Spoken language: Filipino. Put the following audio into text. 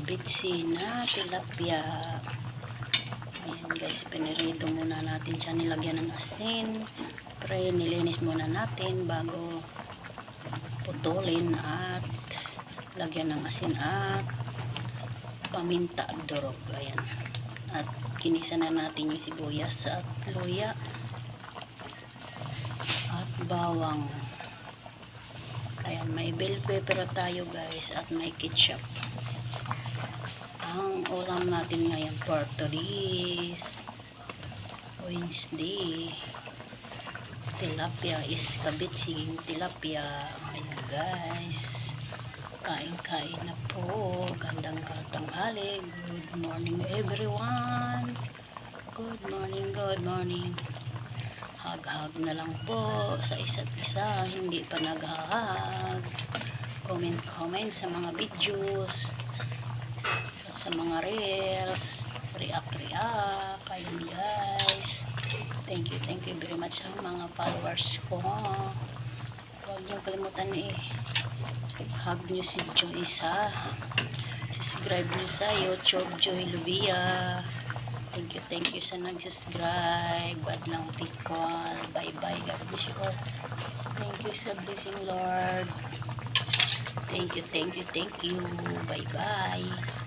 kabitsi na tilapia. Ayan guys, pinirito muna natin siya, nilagyan ng asin. Pre, nilinis muna natin bago putulin at lagyan ng asin at paminta at durog. Ayan. At kinisa na natin yung sibuyas at luya at bawang. Ayan, may bell pepper tayo guys at may ketchup. Ang ulam natin ngayon for today's Wednesday, tilapia is kabitsing tilapia. Ayan guys, kain-kain na po. Gandang katanghali. Good morning everyone. Good morning, good morning. Hag-hag na lang po sa isa't isa, hindi pa naghahag. Comment sa mga videos at sa mga reels, react. Ayun guys, thank you very much sa mga followers ko. Huwag niyo kalimutan hug niyo si Joyce ha. Subscribe niyo sa YouTube, Joy Lubia. Thank you sa nag-subscribe. Badlang people. Bye-bye. God bless you all. Thank you sa blessing, Lord. Thank you. Bye-bye.